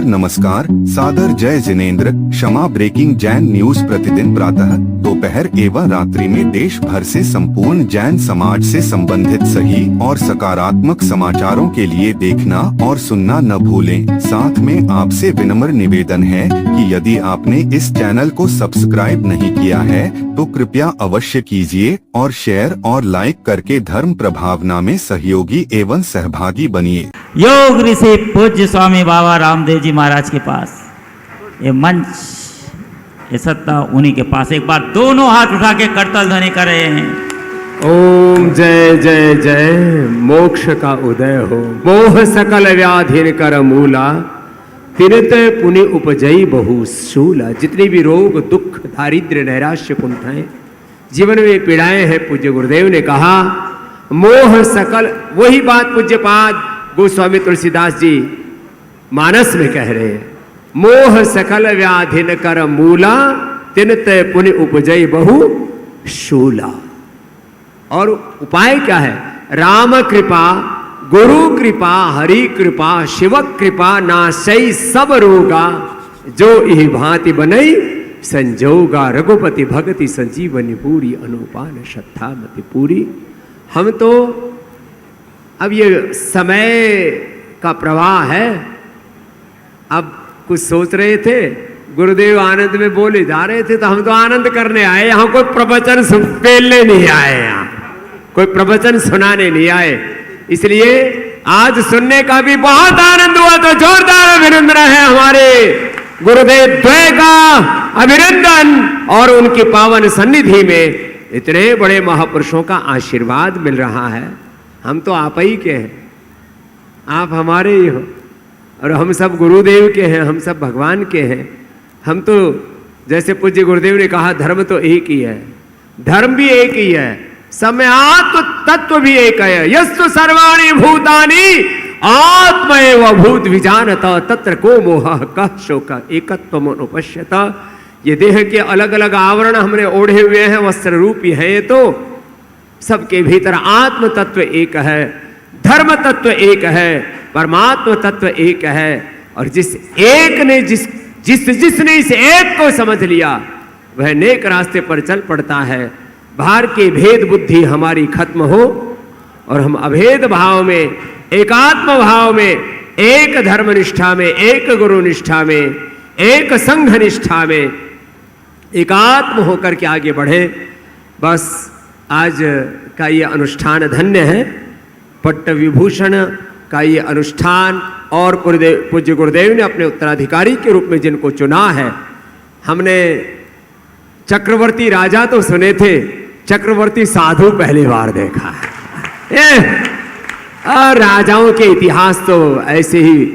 नमस्कार, सादर जय जिनेंद्र। क्षमा ब्रेकिंग जैन न्यूज प्रतिदिन प्रातः, दोपहर एवं रात्रि में देश भर से संपूर्ण जैन समाज से संबंधित सही और सकारात्मक समाचारों के लिए देखना और सुनना न भूलें। साथ में आपसे विनम्र निवेदन है कि यदि आपने इस चैनल को सब्सक्राइब नहीं किया है तो कृपया अवश्य कीजिए और शेयर और लाइक करके धर्म प्रभावना में सहयोगी एवं सहभागी बनिए। योग ऋषि पूज्य स्वामी बाबा रामदेव जी महाराज के पास ये मंच, ये सत्ता उन्हीं के पास। एक बार दोनों हाथ उठा के करतल ध्वनि कर रहे हैं। ओम जय जय जय। मोक्ष का उदय हो, मोह सकल व्याधिन कर मूला, तिरत पुनि उपजई बहु शूला। जितने भी रोग, दुख, दारिद्र्य, नैराश्य, कुंठाएं जीवन में पीड़ाएं हैं, पूज्य गुरुदेव ने कहा मोह सकल, वही बात पूज्यपाद गोस्वामी तुलसीदास जी मानस में कह रहे हैं। मोह सकल व्याधिन कर मूला, तिनत पुनि उपजई बहु शूला। और उपाय क्या है? राम कृपा, गुरु कृपा, हरि कृपा, शिव कृपा, नाशई सब रोगा, जो इह भांति बनई संजोगा। रघुपति भगति संजीवनी पूरी, अनुपान श्रद्धा मति पूरी। हम तो अब ये समय का प्रवाह है, अब कुछ सोच रहे थे, गुरुदेव आनंद में बोले जा रहे थे, तो हम तो आनंद करने आए, यहाँ कोई प्रवचन पेलने नहीं आए, यहाँ कोई प्रवचन सुनाने नहीं आए। इसलिए आज सुनने का भी बहुत आनंद हुआ। तो जोरदार अभिनंदन है हमारे गुरुदेव द्वय का, अभिनंदन। और उनकी पावन सन्निधि में इतने बड़े महापुरुषों का आशीर्वाद मिल रहा है। हम तो आप ही के हैं, आप हमारे ही हो, और हम सब गुरुदेव के हैं, हम सब भगवान के हैं। हम तो जैसे पूज्य गुरुदेव ने कहा, धर्म तो एक ही है, धर्म भी एक ही है, समय आत्म तत्व भी एक है। यस्तु सर्वाणि भूतानि आत्मैव भूत विजानता, तत्र को मोह कः शोक एकत्वम अनुपश्यता। ये देह के अलग अलग आवरण हमने ओढ़े हुए हैं, वस्त्र रूपी है, ये तो सबके भीतर आत्म तत्व एक है, धर्म तत्व एक है, परमात्मा तत्व एक है। और जिस एक ने जिसने इस एक को समझ लिया, वह नेक रास्ते पर चल पड़ता है। बाहर की भेद बुद्धि हमारी खत्म हो और हम अभेद भाव में, एकात्म भाव में, एक धर्म निष्ठा में, एक गुरु निष्ठा में, एक संघ निष्ठा में एकात्म होकर के आगे बढ़े। बस आज का ये अनुष्ठान धन्य है, पट्ट विभूषण का ये अनुष्ठान। और पूज्य गुरुदेव ने अपने उत्तराधिकारी के रूप में जिनको चुना है, हमने चक्रवर्ती राजा तो सुने थे, चक्रवर्ती साधु पहली बार देखा है। और राजाओं के इतिहास तो ऐसे ही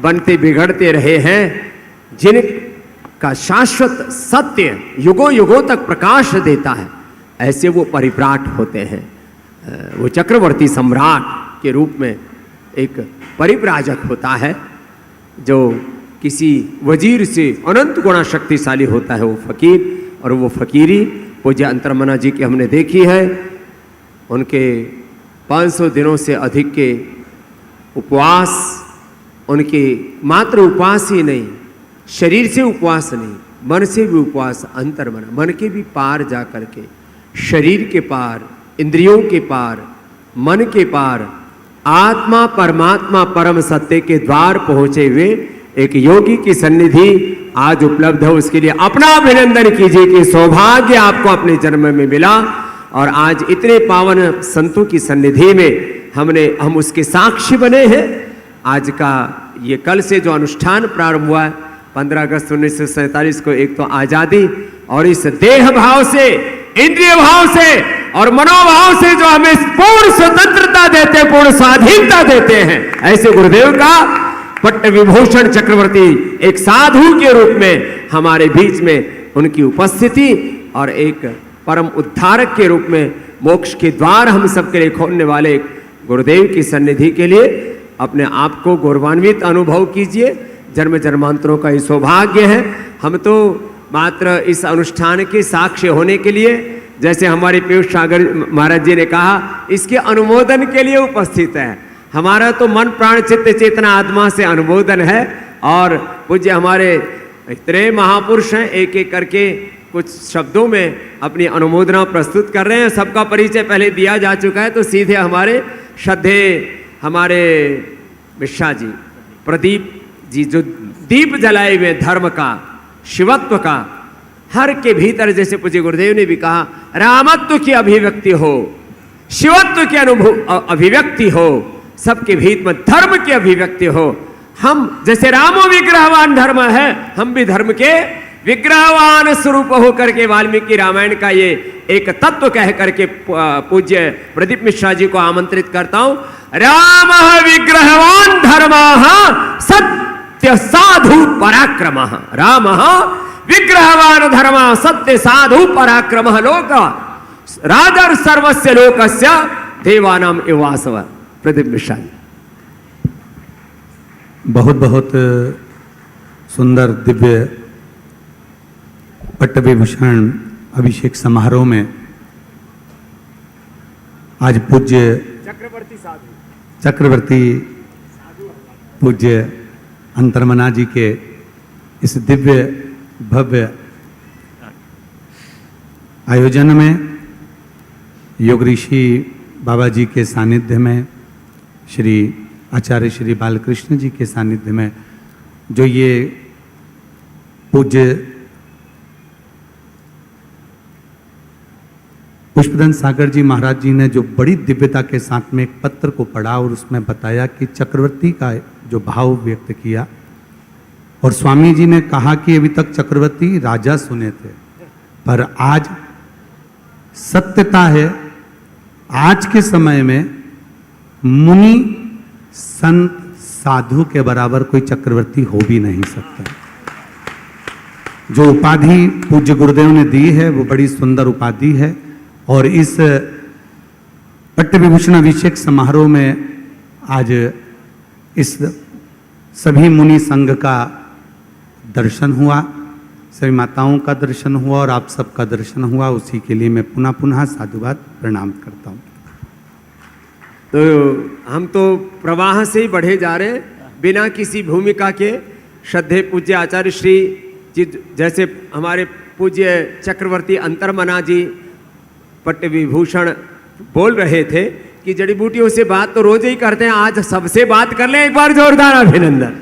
बनते बिगड़ते रहे हैं, जिनका शाश्वत सत्य युगों युगों तक प्रकाश देता है, ऐसे वो परिव्राट होते हैं। वो चक्रवर्ती सम्राट के रूप में एक परिव्राजक होता है, जो किसी वजीर से अनंत गुणा शक्तिशाली होता है वो फकीर। और वो फकीरी पूज्य अंतर्मना जी की हमने देखी है। उनके 500 दिनों से अधिक के उपवास, उनके मात्र उपवास ही नहीं, शरीर से उपवास नहीं, मन से भी उपवास, अंतर्मना, मन के भी पार जा करके, शरीर के पार, इंद्रियों के पार, मन के पार, आत्मा परमात्मा परम सत्य के द्वार पहुंचे हुए एक योगी की सन्निधि आज उपलब्ध है। उसके लिए अपना अभिनंदन कीजिए कि सौभाग्य आपको अपने जन्म में मिला। और आज इतने पावन संतों की सन्निधि में हम उसके साक्षी बने हैं। आज का ये कल से जो अनुष्ठान प्रारंभ हुआ है, 15 अगस्त 1947 को, एक तो आजादी, और इस देह भाव से, इंद्रिय भाव से और मनोभाव से जो हमें पूर्ण स्वतंत्रता देते हैं, पूर्ण स्वाधीनता देते हैं, ऐसे गुरुदेव का पट्ट विभूषण चक्रवर्ती एक साधु के रूप में हमारे बीच में उनकी उपस्थिति और एक परम उद्धारक के रूप में मोक्ष के द्वार हम सबके लिए खोलने वाले गुरुदेव की सन्निधि के लिए अपने आप को गौरवान्वित अनुभव कीजिए। जन्म जन्मांतरों का ये सौभाग्य है। हम तो मात्र इस अनुष्ठान के साक्ष्य होने के लिए, जैसे हमारे पीयूष सागर महाराज जी ने कहा, इसके अनुमोदन के लिए उपस्थित है। हमारा तो मन प्राण चित्त चेतना आत्मा से अनुमोदन है, और पूज्य हमारे इतने महापुरुष हैं, एक एक करके कुछ शब्दों में अपनी अनुमोदना प्रस्तुत कर रहे हैं। सबका परिचय पहले दिया जा चुका है, तो सीधे हमारे श्रद्धे हमारे मिश्रा जी, प्रदीप जी, जो दीप जलाए हुए धर्म का, शिवत्व का, हर के भीतर, जैसे पूज्य गुरुदेव ने भी कहा, रामत्व की अभिव्यक्ति हो, शिवत्व की अभिव्यक्ति हो, सबके भीतर में धर्म की अभिव्यक्ति हो। हम जैसे रामो विग्रहवान धर्म है, हम भी धर्म के विग्रहवान स्वरूप होकर के वाल्मीकि रामायण का ये एक तत्व कह करके पूज्य प्रदीप मिश्रा जी को आमंत्रित करता हूं। राम विग्रहवान धर्म सत्य साधु पराक्रम, राम विग्रहवान धर्म सत्य साधु पराक्रम, लोक राजर सर्वस्य लोकस्य देवानाम एवासव। प्रदीप मिश्रा जी। बहुत बहुत सुंदर दिव्य पट्ट विभूषण अभिषेक समारोह में आज पूज्य चक्रवर्ती पूज्य अंतर्मना जी के इस दिव्य भव्य आयोजन में योग ऋषि बाबा जी के सानिध्य में, श्री आचार्य श्री बालकृष्ण जी के सानिध्य में, जो ये पूज्य पुष्पदंत सागर जी महाराज जी ने जो बड़ी दिव्यता के साथ में एक पत्र को पढ़ा और उसमें बताया कि चक्रवर्ती का जो भाव व्यक्त किया, और स्वामी जी ने कहा कि अभी तक चक्रवर्ती राजा सुने थे, पर आज सत्यता है, आज के समय में मुनि संत साधु के बराबर कोई चक्रवर्ती हो भी नहीं सकता। जो उपाधि पूज्य गुरुदेव ने दी है वो बड़ी सुंदर उपाधि है, और इस पट्ट विभूषण अभिषेक समारोह में आज इस सभी मुनि संघ का दर्शन हुआ, सभी माताओं का दर्शन हुआ और आप सबका दर्शन हुआ। उसी के लिए मैं पुनः पुनः साधुवाद प्रणाम करता हूँ। तो हम तो प्रवाह से ही बढ़े जा रहे हैं बिना किसी भूमिका के। श्रद्धे पूज्य आचार्य श्री जी, जैसे हमारे पूज्य चक्रवर्ती अंतर्मना जी पट्ट विभूषण बोल रहे थे कि जड़ी बूटियों से बात तो रोज ही करते हैं, आज सबसे बात कर लें। एक बार जोरदार अभिनंदन।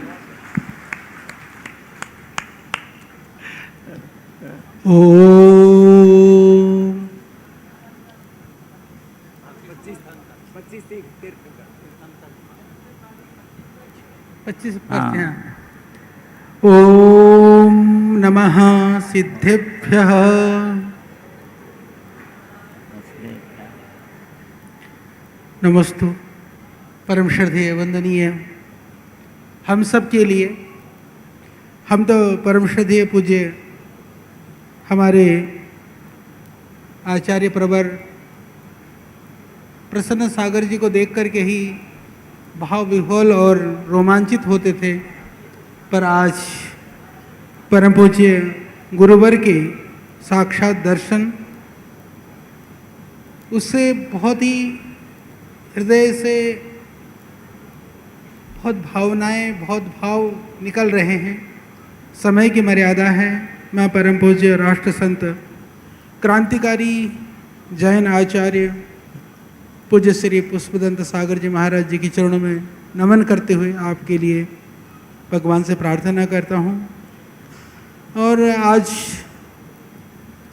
ओम 25 पढ़ते हैं। ओम नमः सिद्धेभ्यः नमस्तु। परम श्रद्धेय वंदनीय हम सब के लिए, हम तो परम श्रद्धेय पूज्य हमारे आचार्य प्रवर प्रसन्न सागर जी को देख कर के ही भाव विह्वल और रोमांचित होते थे, पर आज परम पूज्य गुरुवर के साक्षात दर्शन, उससे बहुत ही हृदय से बहुत भावनाएं, बहुत भाव निकल रहे हैं। समय की मर्यादा है। मैं परम पूज्य राष्ट्र संत क्रांतिकारी जैन आचार्य पूज्य श्री पुष्पदंत सागर जी महाराज जी के चरणों में नमन करते हुए आपके लिए भगवान से प्रार्थना करता हूँ। और आज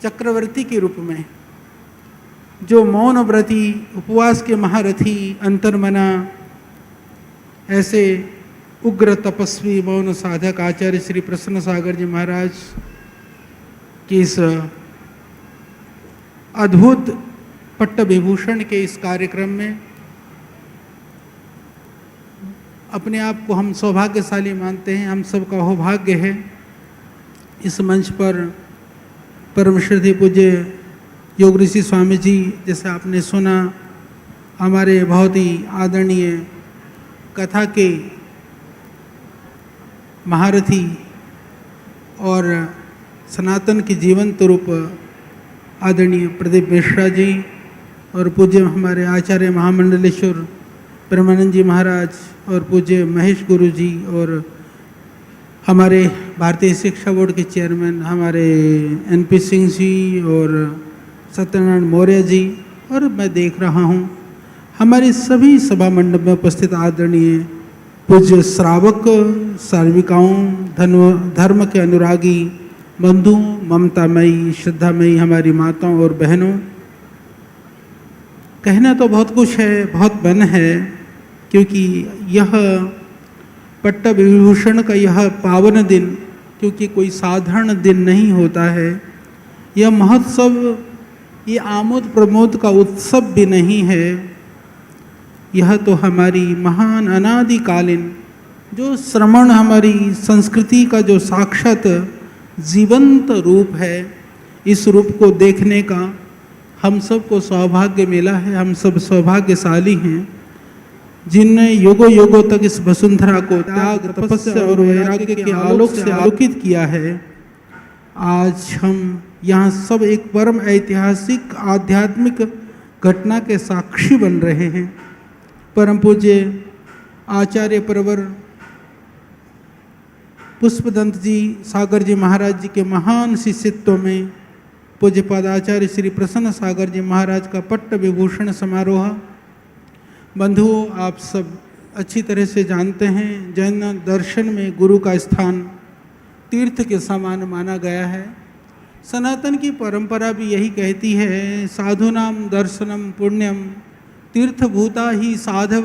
चक्रवर्ती के रूप में जो मौन व्रती, उपवास के महारथी अंतर्मना, ऐसे उग्र तपस्वी मौन साधक आचार्य श्री प्रसन्न सागर जी महाराज की इस अद्भुत पट्ट विभूषण के इस कार्यक्रम में अपने आप को हम सौभाग्यशाली मानते हैं। हम सबका सौभाग्य है इस मंच पर परम श्रद्धेय पूज्य योग ऋषि स्वामी जी, जैसे आपने सुना, हमारे बहुत ही आदरणीय कथा के महारथी और सनातन के जीवंत रूप आदरणीय प्रदीप मिश्रा जी, और पूज्य हमारे आचार्य महामंडलेश्वर ब्रह्मानंद जी महाराज, और पूज्य महेश गुरु जी, और हमारे भारतीय शिक्षा बोर्ड के चेयरमैन हमारे NP सिंह जी और सत्यनारायण मौर्य जी, और मैं देख रहा हूँ हमारे सभी सभा मंडप में उपस्थित आदरणीय पूज्य श्रावक, सार्विकाओं, धर्म के अनुरागी बंधु, ममतामयी, श्रद्धामयी हमारी माताओं और बहनों, कहना तो बहुत कुछ है, बहुत बन है, क्योंकि यह पट्ट विभूषण का यह पावन दिन, क्योंकि कोई साधारण दिन नहीं होता है, यह महोत्सव, ये आमोद प्रमोद का उत्सव भी नहीं है, यह तो हमारी महान अनादिकालीन जो श्रमण, हमारी संस्कृति का जो साक्षात जीवंत रूप है, इस रूप को देखने का हम सबको सौभाग्य मिला है। हम सब सौभाग्यशाली हैं जिनने युगों युगों तक इस वसुंधरा को त्याग, तपस्या और वैराग्य के आलोक से आलोकित किया है। आज हम यहाँ सब एक परम ऐतिहासिक आध्यात्मिक घटना के साक्षी बन रहे हैं। परम पूज्य आचार्य प्रवर पुष्पदंत जी सागर जी महाराज जी के महान शिष्यत्व में पूज्य पदाचार्य श्री प्रसन्न सागर जी महाराज का पट्ट विभूषण समारोह, बंधुओं आप सब अच्छी तरह से जानते हैं, जैन दर्शन में गुरु का स्थान तीर्थ के समान माना गया है। सनातन की परंपरा भी यही कहती है, साधुनाम दर्शनम पुण्यम तीर्थभूता ही साधव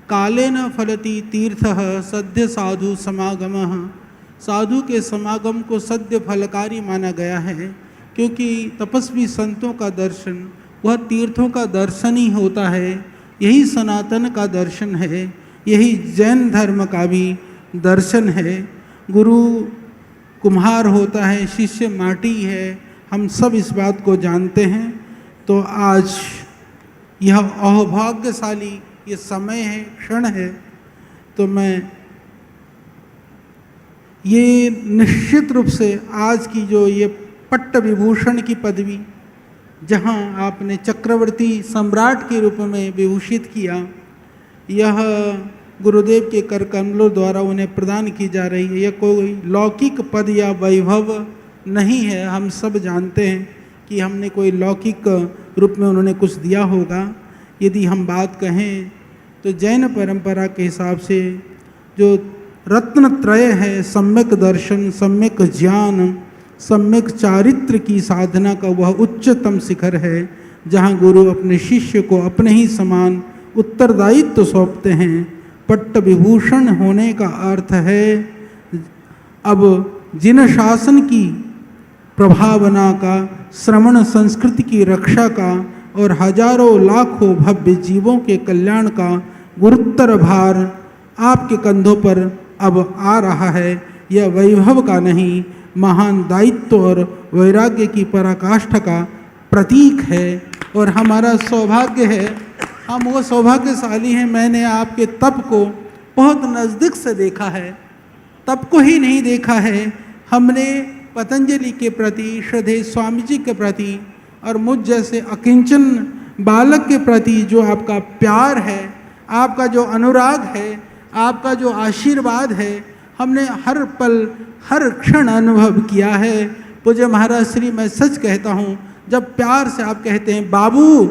कालेन फलति तीर्थः सद्य साधु समागमः। साधु के समागम को सद्य फलकारी माना गया है, क्योंकि तपस्वी संतों का दर्शन वह तीर्थों का दर्शन ही होता है। यही सनातन का दर्शन है, यही जैन धर्म का भी दर्शन है। गुरु कुम्हार होता है, शिष्य माटी है, हम सब इस बात को जानते हैं। तो आज यह अभाग्यशाली ये समय है, क्षण है, तो मैं ये निश्चित रूप से आज की जो ये पट्ट विभूषण की पदवी, जहाँ आपने चक्रवर्ती सम्राट के रूप में विभूषित किया, यह गुरुदेव के कर कमलों द्वारा उन्हें प्रदान की जा रही है। यह कोई लौकिक पद या वैभव नहीं है। हम सब जानते हैं कि हमने कोई लौकिक रूप में उन्होंने कुछ दिया होगा। यदि हम बात कहें तो जैन परंपरा के हिसाब से जो रत्न त्रय है, सम्यक दर्शन, सम्यक ज्ञान, सम्यक चारित्र की साधना का वह उच्चतम शिखर है, जहाँ गुरु अपने शिष्य को अपने ही समान उत्तरदायित्व सौंपते हैं। पट्ट विभूषण होने का अर्थ है अब जिन शासन की प्रभावना का, श्रमण संस्कृति की रक्षा का और हजारों लाखों भव्य जीवों के कल्याण का गुरुतर भार आपके कंधों पर अब आ रहा है। यह वैभव का नहीं, महान दायित्व और वैराग्य की पराकाष्ठा का प्रतीक है। और हमारा सौभाग्य है, हम वो सौभाग्यशाली हैं। मैंने आपके तप को बहुत नज़दीक से देखा है। तप को ही नहीं देखा है, हमने पतंजलि के प्रति, श्रद्धेय स्वामी जी के प्रति और मुझ जैसे अकिंचन बालक के प्रति जो आपका प्यार है, आपका जो अनुराग है, आपका जो आशीर्वाद है, हमने हर पल हर क्षण अनुभव किया है। पूज्य महाराज श्री, मैं सच कहता हूँ, जब प्यार से आप कहते हैं बाबू,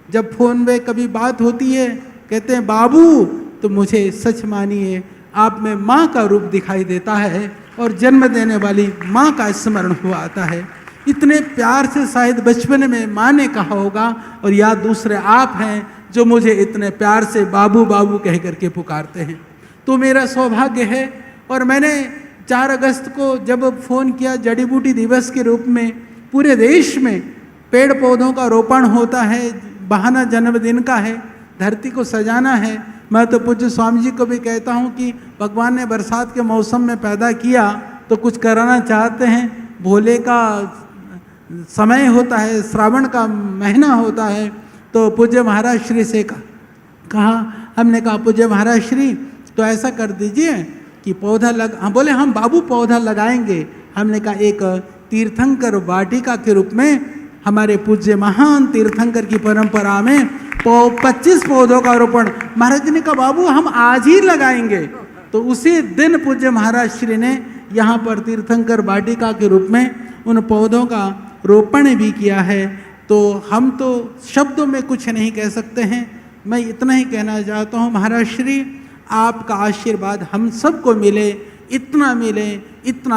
जब फ़ोन में कभी बात होती है कहते हैं बाबू, तो मुझे सच मानिए आप में माँ का रूप दिखाई देता है और जन्म देने वाली माँ का स्मरण हुआ आता है। इतने प्यार से शायद बचपन में माँ ने कहा होगा, और या दूसरे आप हैं जो मुझे इतने प्यार से बाबू बाबू कह करके पुकारते हैं। तो मेरा सौभाग्य है। और मैंने 4 अगस्त को जब फ़ोन किया, जड़ी बूटी दिवस के रूप में पूरे देश में पेड़ पौधों का रोपण होता है, बहाना जन्मदिन का है, धरती को सजाना है। मैं तो पूज्य स्वामी जी को भी कहता हूँ कि भगवान ने बरसात के मौसम में पैदा किया तो कुछ कराना चाहते हैं। भोले का समय होता है, श्रावण का महीना होता है। तो पूज्य महाराज श्री से कहा, हमने कहा पूज्य महाराज श्री तो ऐसा कर दीजिए कि पौधा हम बोले हम बाबू पौधा लगाएंगे। हमने कहा एक तीर्थंकर वाटिका के रूप में हमारे पूज्य महान तीर्थंकर की परंपरा में 25 पौधों का रोपण। महाराज जी ने कहा बाबू हम आज ही लगाएंगे। तो उसी दिन पूज्य महाराज श्री ने यहाँ पर तीर्थंकर वाटिका के रूप में उन पौधों का रोपण भी किया है। तो हम तो शब्दों में कुछ नहीं कह सकते हैं, मैं इतना ही कहना चाहता हूँ महाराज श्री आपका आशीर्वाद हम सबको मिले, इतना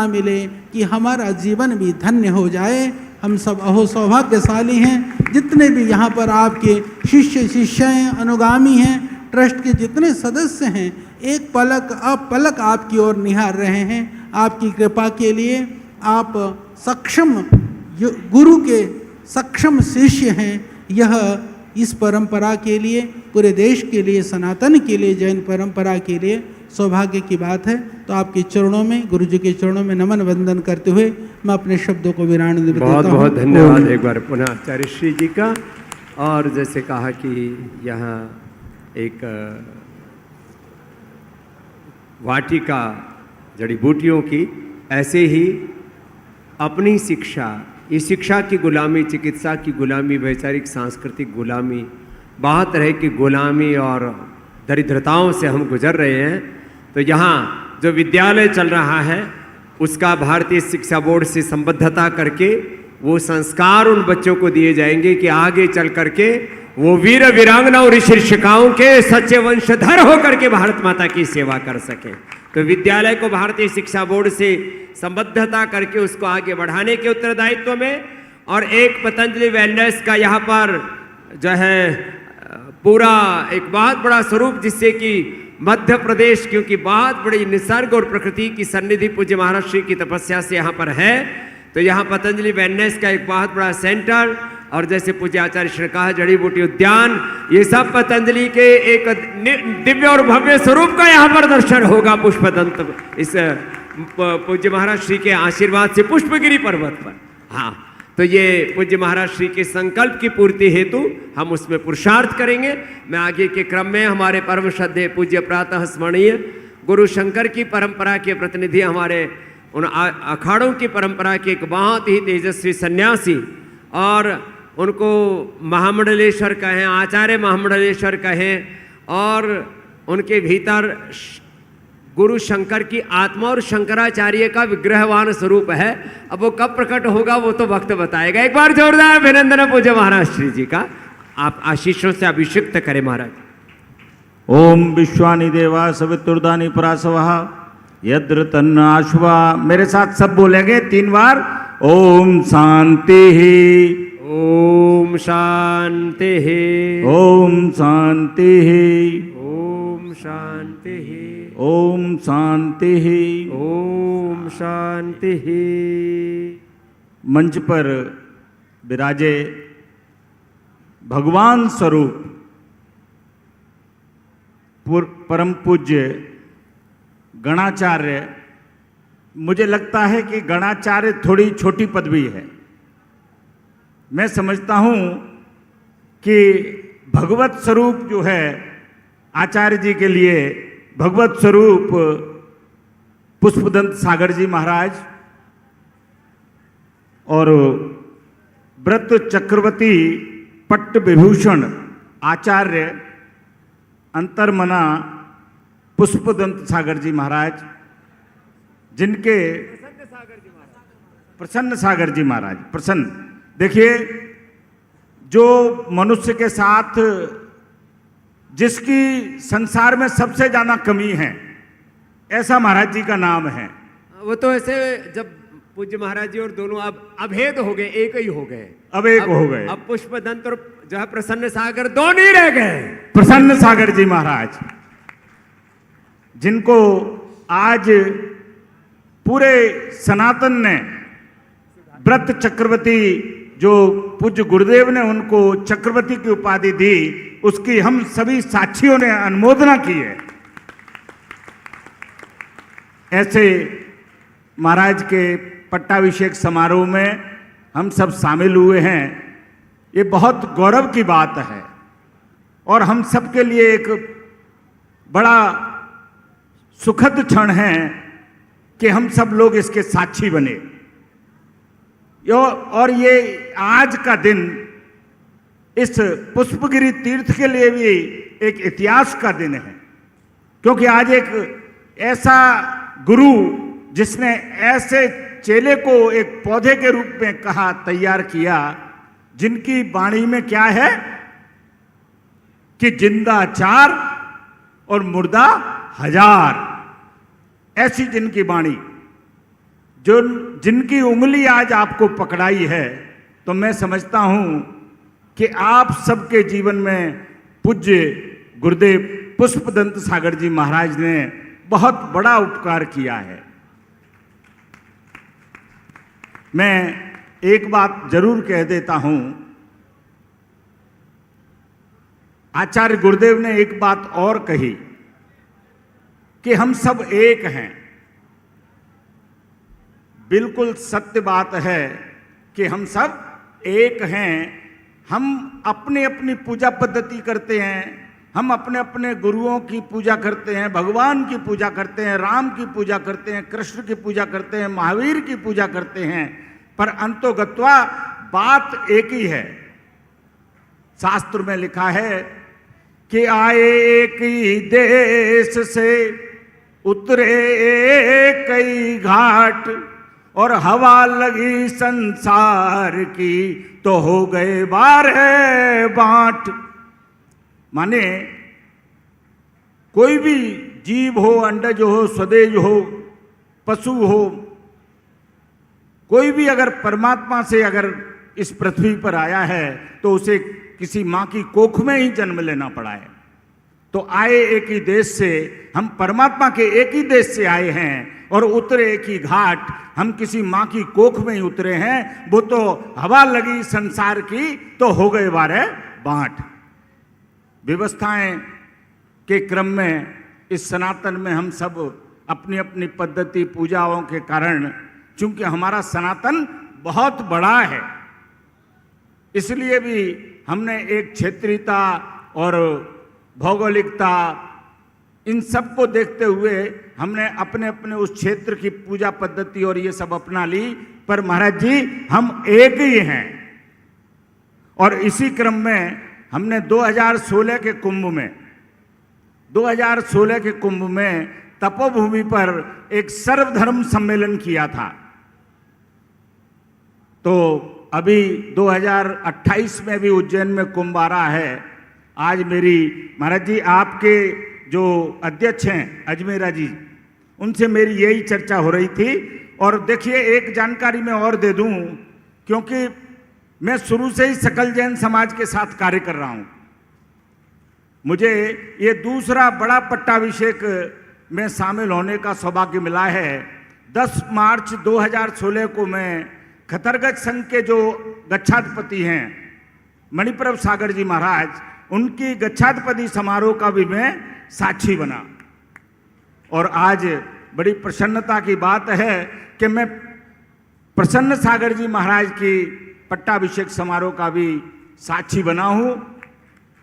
मिले कि हमारा जीवन भी धन्य हो जाए। हम सब अहो सौभाग्यशाली हैं, जितने भी यहाँ पर आपके शिष्य अनुगामी हैं, ट्रस्ट के जितने सदस्य हैं, एक पलक आपकी ओर निहार रहे हैं। आपकी कृपा के लिए आप सक्षम गुरु के सक्षम शिष्य हैं। यह इस परंपरा के लिए, पूरे देश के लिए, सनातन के लिए, जैन परंपरा के लिए सौभाग्य की बात है। तो आपके चरणों में, गुरु जी के चरणों में नमन वंदन करते हुए मैं अपने शब्दों को विराम देता हूँ। बहुत बहुत धन्यवाद एक बार पुनः आचार्य श्री जी का। और जैसे कहा कि यहाँ एक वाटिका जड़ी बूटियों की, ऐसे ही अपनी शिक्षा, इस शिक्षा की गुलामी, चिकित्सा की गुलामी, वैचारिक सांस्कृतिक गुलामी, बहुत तरह की गुलामी और दरिद्रताओं से हम गुजर रहे हैं। तो यहाँ जो विद्यालय चल रहा है उसका भारतीय शिक्षा बोर्ड से संबद्धता करके वो संस्कार उन बच्चों को दिए जाएंगे कि आगे चल करके वो वीर वीरांगना और शिक्षिकाओं के सच्चे वंशधर होकर के भारत माता की सेवा कर सके। तो विद्यालय को भारतीय शिक्षा बोर्ड से संबद्धता करके उसको आगे बढ़ाने के उत्तरदायित्व में, और एक पतंजलि वेलनेस का यहाँ पर जो है पूरा एक बहुत बड़ा स्वरूप, जिससे कि मध्य प्रदेश, क्योंकि बहुत बड़ी निसर्ग और प्रकृति की सन्निधि पूज्य महाराज श्री की तपस्या से यहाँ पर है, तो यहाँ पतंजलि वेलनेस का एक बहुत बड़ा सेंटर, और जैसे पूज्य आचार्य श्री ने कहा जड़ी बूटी उद्यान, ये सब पतंजलि के एक दिव्य और भव्य स्वरूप का यहाँ पर दर्शन होगा पुष्पदंत, इस पूज्य महाराज श्री के आशीर्वाद से पुष्पगिरी पर्वत पर। हाँ, तो ये पूज्य महाराज श्री के संकल्प की पूर्ति हेतु हम उसमें पुरुषार्थ करेंगे। मैं आगे के क्रम में हमारे परम श्रद्धेय पूज्य प्रातः स्मरणीय गुरु शंकर की परंपरा के प्रतिनिधि, हमारे उन अखाड़ों की परंपरा के एक बहुत ही तेजस्वी सन्यासी, और उनको महामंडलेश्वर कहें, आचार्य महामंडलेश्वर कहें, और उनके भीतर गुरु शंकर की आत्मा और शंकराचार्य का विग्रहवान स्वरूप है। अब वो कब प्रकट होगा वो तो वक्त बताएगा। एक बार जोरदार अभिनंदन पूज्य महाराज श्री जी का। आप आशीषों से अभिषिक्त करें महाराज। ओम विश्वानि देवा सवितुर्दानि परासवः यद्र तन्न आशुवा। मेरे साथ सब बोलेंगे 3 बार। ओम शांति ही, ओम शांति ही, ओम शांति ही, ओम शांति ही, ओम शांति ही, ओम शांति ही। मंच पर विराजे भगवान स्वरूप परम पूज्य गणाचार्य। मुझे लगता है कि गणाचार्य थोड़ी छोटी पदवी है। मैं समझता हूं कि भगवत स्वरूप जो है आचार्य जी के लिए, भगवत स्वरूप पुष्पदंत सागर जी महाराज और व्रत चक्रवर्ती पट्ट विभूषण आचार्य अंतर्मना पुष्पदंत सागर जी महाराज, जिनके प्रसन्न सागर जी महाराज, प्रसन्न। देखिए, जो मनुष्य के साथ जिसकी संसार में सबसे ज्यादा कमी है, ऐसा महाराज जी का नाम है। वो तो ऐसे जब पूज्य महाराज जी और दोनों अब अभेद हो गए, एक ही हो गए, अब एक हो गए। अब पुष्पदंत और जो है प्रसन्न सागर दो नहीं रह गए। प्रसन्न सागर जी महाराज, जिनको आज पूरे सनातन ने व्रत चक्रवर्ती, जो पूज्य गुरुदेव ने उनको चक्रवर्ती की उपाधि दी, उसकी हम सभी साक्षियों ने अनुमोदना की है। ऐसे महाराज के पट्टाभिषेक समारोह में हम सब शामिल हुए हैं। ये बहुत गौरव की बात है और हम सबके लिए एक बड़ा सुखद क्षण है कि हम सब लोग इसके साक्षी बने। और ये आज का दिन इस पुष्पगिरी तीर्थ के लिए भी एक इतिहास का दिन है, क्योंकि आज ऐसा गुरु जिसने ऐसे चेले को एक पौधे के रूप में कहा, तैयार किया, जिनकी वाणी में क्या है कि जिंदा 4 और मुर्दा 1000, ऐसी जिनकी वाणी, जो जिनकी उंगली आज आपको पकड़ाई है, तो मैं समझता हूं कि आप सबके जीवन में पूज्य गुरुदेव पुष्पदंत सागर जी महाराज ने बहुत बड़ा उपकार किया है। मैं एक बात जरूर कह देता हूं, आचार्य गुरुदेव ने एक बात और कही कि हम सब एक हैं। बिल्कुल सत्य बात है कि हम सब एक हैं। हम अपनी अपनी पूजा पद्धति करते हैं, हम अपने अपने गुरुओं की पूजा करते हैं, भगवान की पूजा करते हैं, राम की पूजा करते हैं, कृष्ण की पूजा करते हैं, महावीर की पूजा करते हैं, पर अंतोगत्वा बात एक ही है। शास्त्र में लिखा है कि आए एक ही देश से, उतरे कई घाट, और हवा लगी संसार की, तो हो गए बारह बांट। माने कोई भी जीव हो, अंडज हो, स्वदेज हो, पशु हो, कोई भी अगर परमात्मा से अगर इस पृथ्वी पर आया है तो उसे किसी मां की कोख में ही जन्म लेना पड़ा है। तो आए एक ही देश से, हम परमात्मा के एक ही देश से आए हैं, और उतरे एक ही घाट, हम किसी मां की कोख में ही उतरे हैं। वो तो हवा लगी संसार की, तो हो गए 12 बांट। व्यवस्थाएं के क्रम में इस सनातन में हम सब अपनी अपनी पद्धति पूजाओं के कारण, चूंकि हमारा सनातन बहुत बड़ा है, इसलिए भी हमने एक क्षेत्रीयता और भौगोलिकता, इन सब को देखते हुए हमने अपने अपने उस क्षेत्र की पूजा पद्धति और ये सब अपना ली। पर महाराज जी, हम एक ही हैं। और इसी क्रम में हमने 2016 के कुंभ में तपोभूमि पर एक सर्वधर्म सम्मेलन किया था। तो अभी 2028 में भी उज्जैन में कुंभ आ रहा है। आज मेरी महाराज जी, आपके जो अध्यक्ष हैं अजमेरा जी, उनसे मेरी यही चर्चा हो रही थी। और देखिए, एक जानकारी मैं और दे दूं, क्योंकि मैं शुरू से ही सकल जैन समाज के साथ कार्य कर रहा हूं। मुझे ये दूसरा बड़ा पट्टाभिषेक में शामिल होने का सौभाग्य मिला है। 10 मार्च 2016 को मैं खतरगज संघ के जो गच्छाधिपति हैं मणिप्रभ सागर जी महाराज, उनकी गच्छाधिपति समारोह का भी मैं साक्षी बना। और आज बड़ी प्रसन्नता की बात है कि मैं प्रसन्न सागर जी महाराज की पट्टाभिषेक समारोह का भी साक्षी बना हूं।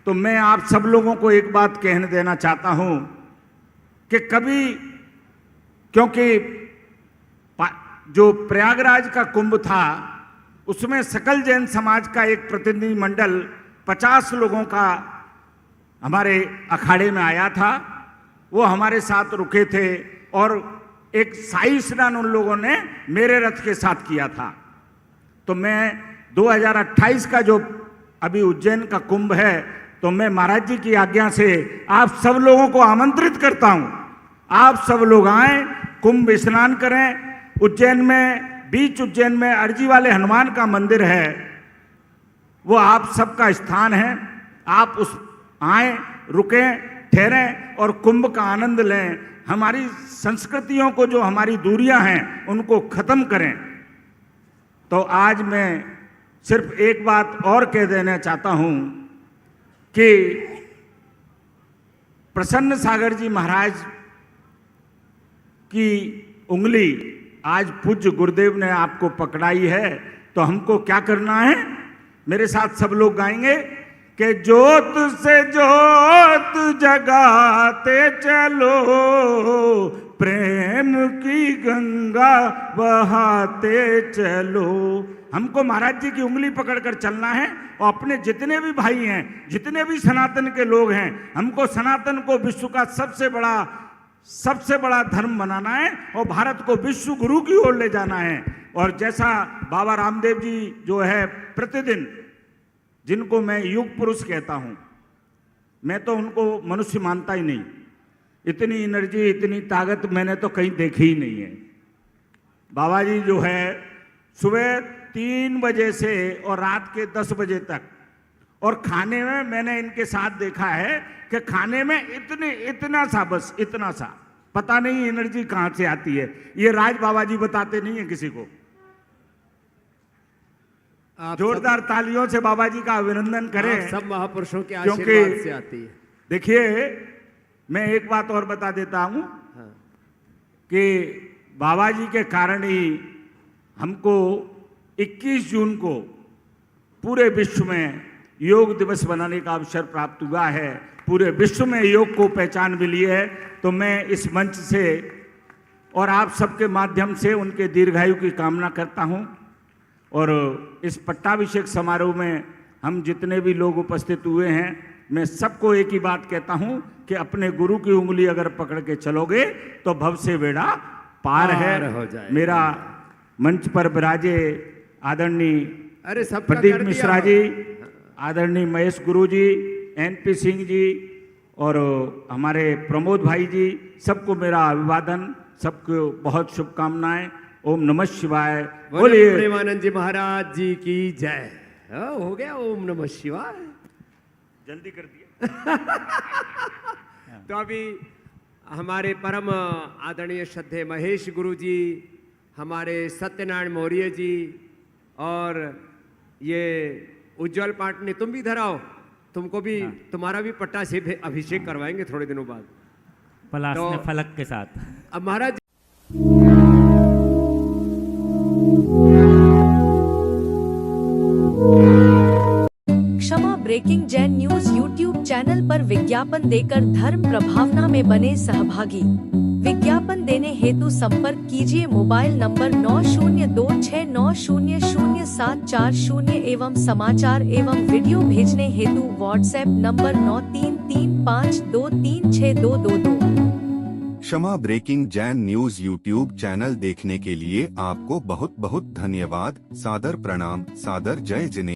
तो मैं आप सब लोगों को एक बात कहने देना चाहता हूं कि कभी, क्योंकि जो प्रयागराज का कुंभ था, उसमें सकल जैन समाज का एक प्रतिनिधि मंडल 50 लोगों का हमारे अखाड़े में आया था। वो हमारे साथ रुके थे और एक शाही स्नान उन लोगों ने मेरे रथ के साथ किया था। तो मैं 2028 का जो अभी उज्जैन का कुंभ है, तो मैं महाराज जी की आज्ञा से आप सब लोगों को आमंत्रित करता हूं। आप सब लोग आए, कुंभ स्नान करें। उज्जैन में, बीच उज्जैन में अर्जी वाले हनुमान का मंदिर है, वो आप सबका स्थान है। आप उस आए, रुकें, ठहरें और कुंभ का आनंद लें। हमारी संस्कृतियों को, जो हमारी दूरियां हैं, उनको खत्म करें। तो आज मैं सिर्फ एक बात और कह देना चाहता हूं कि प्रसन्न सागर जी महाराज की उंगली आज पूज्य गुरुदेव ने आपको पकड़ाई है। तो हमको क्या करना है? मेरे साथ सब लोग गाएंगे कि जोत से जोत जगाते चलो, प्रेम की गंगा बहाते चलो। हमको महाराज जी की उंगली पकड़कर चलना है और अपने जितने भी भाई हैं, जितने भी सनातन के लोग हैं, हमको सनातन को विश्व का सबसे बड़ा सबसे बड़ा धर्म बनाना है और भारत को विश्व गुरु की ओर ले जाना है। और जैसा बाबा रामदेव जी जो है प्रतिदिन, जिनको मैं युग पुरुष कहता हूं, मैं तो उनको मनुष्य मानता ही नहीं, इतनी एनर्जी इतनी ताकत मैंने तो कहीं देखी ही नहीं है। बाबा जी जो है सुबह 3 बजे से और रात के 10 बजे तक, और खाने में मैंने इनके साथ देखा है कि खाने में इतना सा, बस इतना सा, पता नहीं एनर्जी कहां से आती है। ये राज बाबा जी बताते नहीं है किसी को। जोरदार तालियों से बाबा जी का अभिनंदन करें। सब महापुरुषों के क्योंकि आशीर्वाद से आती है। देखिए, मैं एक बात और बता देता हूं कि बाबा जी के कारण ही हमको 21 जून को पूरे विश्व में योग दिवस बनाने का अवसर प्राप्त हुआ है। पूरे विश्व में योग को पहचान मिली है। तो मैं इस मंच से और आप सबके माध्यम से उनके दीर्घायु की कामना करता हूं। और इस पट्टाभिषेक समारोह में हम जितने भी लोग उपस्थित हुए हैं, मैं सबको एक ही बात कहता हूं कि अपने गुरु की उंगली अगर पकड़ के चलोगे तो भव से बेड़ा पार है। हो जाए। मेरा मंच पर विराजे आदरणीय अरे सबका प्रदीप कर दिया। मिश्रा जी, आदरणीय महेश गुरु जी, एनपी सिंह जी और हमारे प्रमोद भाई जी, सबको मेरा अभिवादन, सबको बहुत शुभकामनाएं। ओम नमः शिवाय। बोलिए प्रेमानंद जी महाराज जी की जय। हो गया ओम नमः शिवाय। जल्दी कर दिया। तो अभी हमारे परम आदरणीय श्रद्धेय महेश गुरु जी, हमारे सत्यनारायण मौर्य जी और ये उज्जवल पाटनी, तुम भी इधर आओ, तुमको भी तुम्हारा भी पट्टा से अभिषेक करवाएंगे थोड़े दिनों बाद पलाश तो ने फलक के साथ। अब महाराज Kshama breaking Jain news YouTube channel पर विज्ञापन देकर धर्म प्रभावना में बने सहभागी। विज्ञापन देने हेतु संपर्क कीजिए मोबाइल नंबर 9026900740 एवं समाचार एवं वीडियो भेजने हेतु WhatsApp number 9335236222। Kshama breaking Jain news YouTube channel देखने के लिए आपको बहुत बहुत धन्यवाद। सादर प्रणाम, सादर जय जिनेंद्र।